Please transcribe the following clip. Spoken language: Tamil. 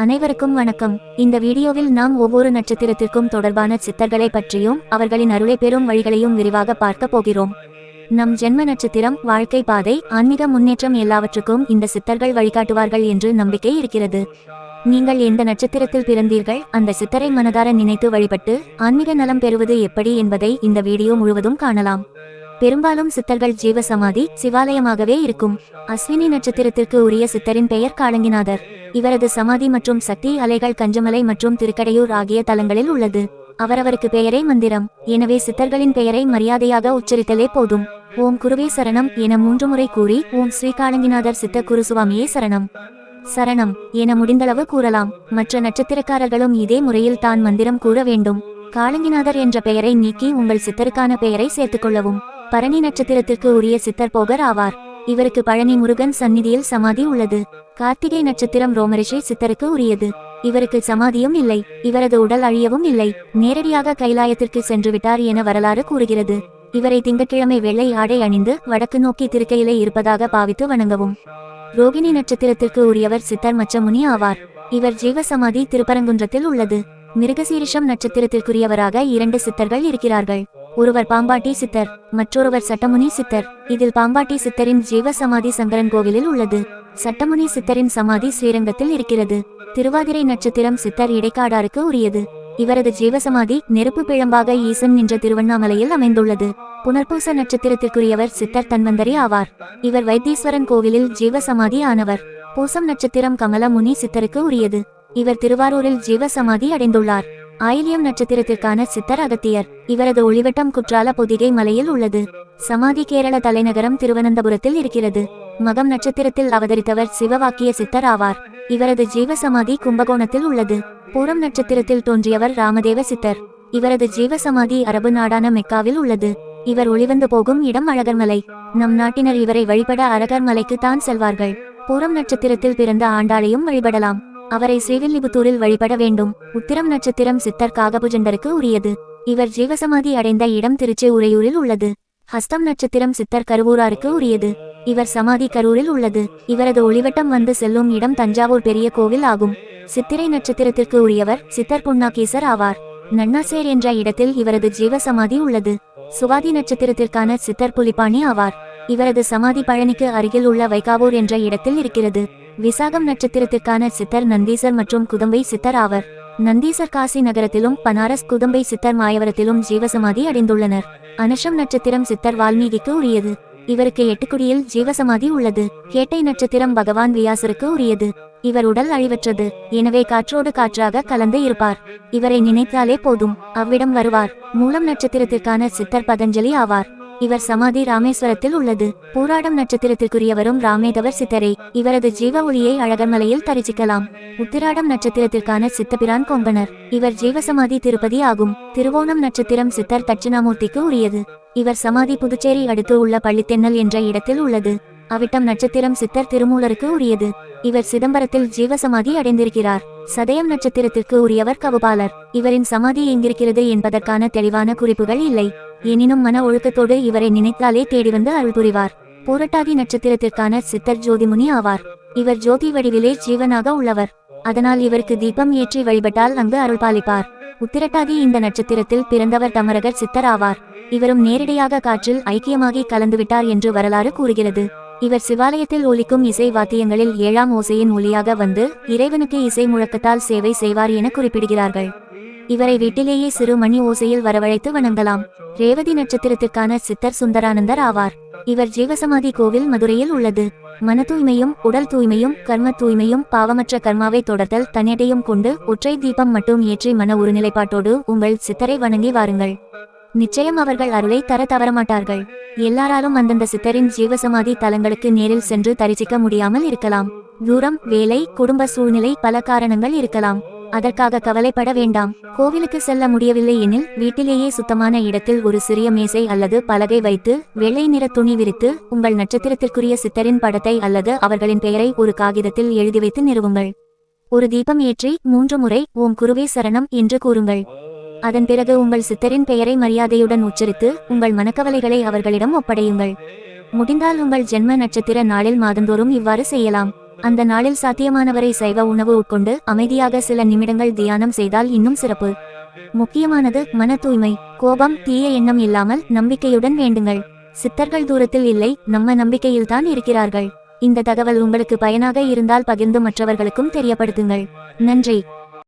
அனைவருக்கும் வணக்கம். இந்த வீடியோவில் நாம் ஒவ்வொரு நட்சத்திரத்திற்கும் தொடர்பான சித்தர்களை பற்றியும் அவர்களின் அருளை பெறும் வழிகளையும் விரிவாக பார்க்க போகிறோம். நம் ஜென்ம நட்சத்திரம், வாழ்க்கை பாதை, ஆன்மீக முன்னேற்றம் எல்லாவற்றுக்கும் இந்த சித்தர்கள் வழிகாட்டுவார்கள் என்று நம்பிக்கை இருக்கிறது. நீங்கள் எந்த நட்சத்திரத்தில் பிறந்தீர்கள், அந்த சித்தரை மனதார நினைத்து வழிபட்டு ஆன்மீக நலம் பெறுவது எப்படி என்பதை இந்த வீடியோ முழுவதும் காணலாம். பெரும்பாலும் சித்தர்கள் ஜீவ சமாதி சிவாலயமாகவே இருக்கும். அஸ்வினி நட்சத்திரத்திற்கு உரிய சித்தரின் பெயர் காலங்கிநாதர். இவரது சமாதி மற்றும் சக்தி அலைகள் கஞ்சமலை மற்றும் திருக்கடையூர் ஆகிய தலங்களில் உள்ளது. அவரவருக்கு பெயரே மந்திரம். எனவே சித்தர்களின் பெயரை மரியாதையாக உச்சரித்தலே போதும். ஓம் குருவே சரணம் என 3 முறை கூறி ஓம் ஸ்ரீ காலங்கிநாதர் சித்த குருசுவாமியே சரணம் சரணம் என முடிந்தளவு கூறலாம். மற்ற நட்சத்திரக்காரர்களும் இதே முறையில் தான் மந்திரம் கூற வேண்டும். காலங்கிநாதர் என்ற பெயரை நீக்கி உங்கள் சித்தருக்கான பெயரை சேர்த்துக் கொள்ளவும். பரணி நட்சத்திரத்திற்கு உரிய சித்தர் போகர் ஆவார். இவருக்கு பழனி முருகன் சந்நிதியில் சமாதி உள்ளது. கார்த்திகை நட்சத்திரம் ரோமரிஷி சித்தருக்கு உரியது. இவருக்கு சமாதியும் இல்லை, இவரது உடல் அழியவும் இல்லை, நேரடியாக கைலாயத்திற்கு சென்று விட்டார் என வரலாறு கூறுகிறது. இவரை திங்கட்கிழமை வெள்ளை ஆடை அணிந்து வடக்கு நோக்கி திருக்கையிலே இருப்பதாக பாவித்து வணங்கவும். ரோகிணி நட்சத்திரத்திற்கு உரியவர் சித்தர் மச்சமுனி ஆவார். இவர் ஜீவசமாதி திருப்பரங்குன்றத்தில் உள்ளது. மிருகசீரிஷம் நட்சத்திரத்திற்குரியவராக 2 சித்தர்கள் இருக்கிறார்கள். ஒருவர் பாம்பாட்டி சித்தர், மற்றொருவர் சட்டமுனி சித்தர். இதில் பாம்பாட்டி சித்தரின் ஜீவ சமாதி சங்கரன் கோவிலில் உள்ளது. சட்டமுனி சித்தரின் சமாதி ஸ்ரீரங்கத்தில் இருக்கிறது. திருவாதிரை நட்சத்திரம் சித்தர் இடைக்காடாருக்கு உரியது. இவரது ஜீவசமாதி நெருப்பு பிழம்பாக ஈசன் நின்ற திருவண்ணாமலையில் அமைந்துள்ளது. புனர்பூச நட்சத்திரத்திற்குரியவர் சித்தர் தன்வந்தரி ஆவார். இவர் வைத்தீஸ்வரன் கோவிலில் ஜீவசமாதி ஆனவர். பூசம் நட்சத்திரம் கமல முனி சித்தருக்கு உரியது. இவர் திருவாரூரில் ஜீவசமாதி அடைந்துள்ளார். ஆயில்யம் நட்சத்திரத்திற்கான சித்தர் அகத்தியர். இவரது ஒளிவட்டம் குற்றால பொதிகை மலையில் உள்ளது. சமாதி கேரள தலைநகரம் திருவனந்தபுரத்தில் இருக்கிறது. மகம் நட்சத்திரத்தில் அவதரித்தவர் சிவவாக்கிய சித்தர் ஆவார். இவரது ஜீவசமாதி கும்பகோணத்தில் உள்ளது. பூரம் நட்சத்திரத்தில் தோன்றியவர் ராமதேவ சித்தர். இவரது ஜீவசமாதி அரபு நாடான மெக்காவில் உள்ளது. இவர் ஒளிவந்து போகும் இடம் அழகர்மலை. நம் நாட்டினர் இவரை வழிபட அழகர்மலைக்கு தான் செல்வார்கள். பூரம் நட்சத்திரத்தில் பிறந்த ஆண்டாளையும் வழிபடலாம். அவரை ஸ்ரீவில்லிபுத்தூரில் வழிபட வேண்டும். உத்திரம் நட்சத்திரம் சித்தர் காகபுஜண்டருக்கு உரியது. இவர் ஜீவசமாதி அடைந்த இடம் திருச்சி உறையூரில் உள்ளது. ஹஸ்தம் நட்சத்திரம் சித்தர் கருவூராருக்கு உரியது. இவர் சமாதி கரூரில் உள்ளது. இவரது ஒளிவட்டம் வந்து செல்லும் இடம் தஞ்சாவூர் பெரிய கோவில் ஆகும். சித்திரை நட்சத்திரத்திற்கு உரியவர் சித்தர் புன்னாகீசர் ஆவார். நன்னாசேர் என்ற இடத்தில் இவரது ஜீவசமாதி உள்ளது. சுவாதி நட்சத்திரத்திற்கான சித்தர் புலிப்பாணி ஆவார். இவரது சமாதி பழனிக்கு அருகில் உள்ள வைகாவூர் என்ற இடத்தில் இருக்கிறது. விசாகம் நட்சத்திரத்திற்கான சித்தர் நந்தீசர் மற்றும் குதம்பை சித்தர் ஆவர். நந்தீசர் காசி நகரத்திலும் பனாரஸ், குதம்பை சித்தர் மாயவரத்திலும் ஜீவசமாதி அடைந்துள்ளனர். அனுஷம் நட்சத்திரம் சித்தர் வால்மீகிக்கு உரியது. இவருக்கு எட்டுக்குடியில் ஜீவசமாதி உள்ளது. கேட்டை நட்சத்திரம் பகவான் வியாசருக்கு உரியது. இவர் உடல் அழிவற்றது, எனவே காற்றோடு காற்றாக கலந்து இருப்பார். இவரை நினைத்தாலே போதும், அவ்விடம் வருவார். மூலம் நட்சத்திரத்திற்கான சித்தர் பதஞ்சலி ஆவார். இவர் சமாதி ராமேஸ்வரத்தில் உள்ளது. பூராடம் நட்சத்திரத்திற்குரியவரும் ராமேதவர் சித்தரே. இவரது ஜீவ ஒளியை அழகர்மலையில் தரிசிக்கலாம். உத்திராடம் நட்சத்திரத்திற்கான சித்தபிரான் கொங்கணர். இவர் ஜீவசமாதி திருப்பதி ஆகும். திருவோணம் நட்சத்திரம் சித்தர் தட்சிணாமூர்த்திக்கு உரியது. இவர் சமாதி புதுச்சேரி அடுத்து உள்ள பள்ளித்தென்னல் என்ற இடத்தில் உள்ளது. அவிட்டம் நட்சத்திரம் சித்தர் திருமூலருக்கு உரியது. இவர் சிதம்பரத்தில் ஜீவசமாதி அடைந்திருக்கிறார். சதயம் நட்சத்திரத்திற்கு உரியவர் கவுபாலர். இவரின் சமாதி எங்கிருக்கிறது என்பதற்கான தெளிவான குறிப்புகள் இல்லை. எனினும் மன ஒழுக்கத்தோடு இவரை நினைத்தாலே தேடி வந்து அருள் புரிவார். பூரட்டாதி நட்சத்திரத்திற்கான சித்தர் ஜோதிமுனி ஆவார். இவர் ஜோதி வடிவிலே ஜீவனாக உள்ளவர். அதனால் இவருக்கு தீபம் ஏற்றி வழிபட்டால் அங்கு அருள் பாலிப்பார். உத்திரட்டாதி இந்த நட்சத்திரத்தில் பிறந்தவர் தமரகர் சித்தர் ஆவார். இவரும் நேரடியாக காற்றில் ஐக்கியமாகி கலந்துவிட்டார் என்று வரலாறு கூறுகிறது. இவர் சிவாலயத்தில் ஒலிக்கும் இசை வாத்தியங்களில் 7ஆம் ஓசையின் ஒலியாக வந்து இறைவனுக்கு இசை முழக்கத்தால் சேவை செய்வார் என குறிப்பிடுகிறார்கள். இவரை வீட்டிலேயே சிறு மணி ஓசையில் வரவழைத்து வணங்கலாம். ரேவதி நட்சத்திரத்திற்கான சித்தர் சுந்தரானந்தர் ஆவார். இவர் ஜீவசமாதி கோவில் மதுரையில் உள்ளது. மன தூய்மையும் உடல் தூய்மையும் கர்ம தூய்மையும் பாவமற்ற கர்மாவை தொடர்தல் தன்னிடையும் கொண்டு ஒற்றை தீபம் மட்டும் ஏற்றி மன ஒருநிலைப்பாட்டோடு உங்கள் சித்தரை வணங்கி வாருங்கள். நிச்சயம் அவர்கள் அருளை தர தவறமாட்டார்கள். எல்லாராலும் அந்தந்த சித்தரின் ஜீவசமாதி தலங்களுக்கு நேரில் சென்று தரிசிக்க முடியாமல் இருக்கலாம். தூரம், வேலை, குடும்ப சூழ்நிலை, பல காரணங்கள் இருக்கலாம். அதற்காக கவலைப்பட வேண்டாம். கோவிலுக்கு செல்ல முடியவில்லை எனில் வீட்டிலேயே சுத்தமான இடத்தில் ஒரு சிறிய மேசை அல்லது பலகை வைத்து வெள்ளை நிற துணி விரித்து உங்கள் நட்சத்திரத்திற்குரிய சித்தரின் படத்தை அல்லது அவர்களின் பெயரை ஒரு காகிதத்தில் எழுதி வைத்து நிறுவுங்கள். ஒரு தீபம் ஏற்றி 3 முறை ஓம் குருவே சரணம் என்று கூறுங்கள். அதன் பிறகு உங்கள் சித்தரின் பெயரை மரியாதையுடன் உச்சரித்து உங்கள் மனக்கவலைகளை அவர்களிடம் ஒப்படையுங்கள். முடிந்தால் உங்கள் ஜென்ம நட்சத்திர நாளில் மாதந்தோறும் இவ்வாறு செய்யலாம். அந்த நாளில் சாத்தியமானவரை சைவ உணவு உட்கொண்டு அமைதியாக சில நிமிடங்கள் தியானம் செய்தால் இன்னும் சிறப்பு. முக்கியமானது மன தூய்மை. கோபம், தீய எண்ணம் இல்லாமல் நம்பிக்கையுடன் வேண்டுங்கள். சித்தர்கள் தூரத்தில் இல்லை, நம்ம நம்பிக்கையில்தான் இருக்கிறார்கள். இந்த தகவல் உங்களுக்கு பயனாக இருந்தால் பகிர்ந்து மற்றவர்களுக்கும் தெரியப்படுத்துங்கள். நன்றி.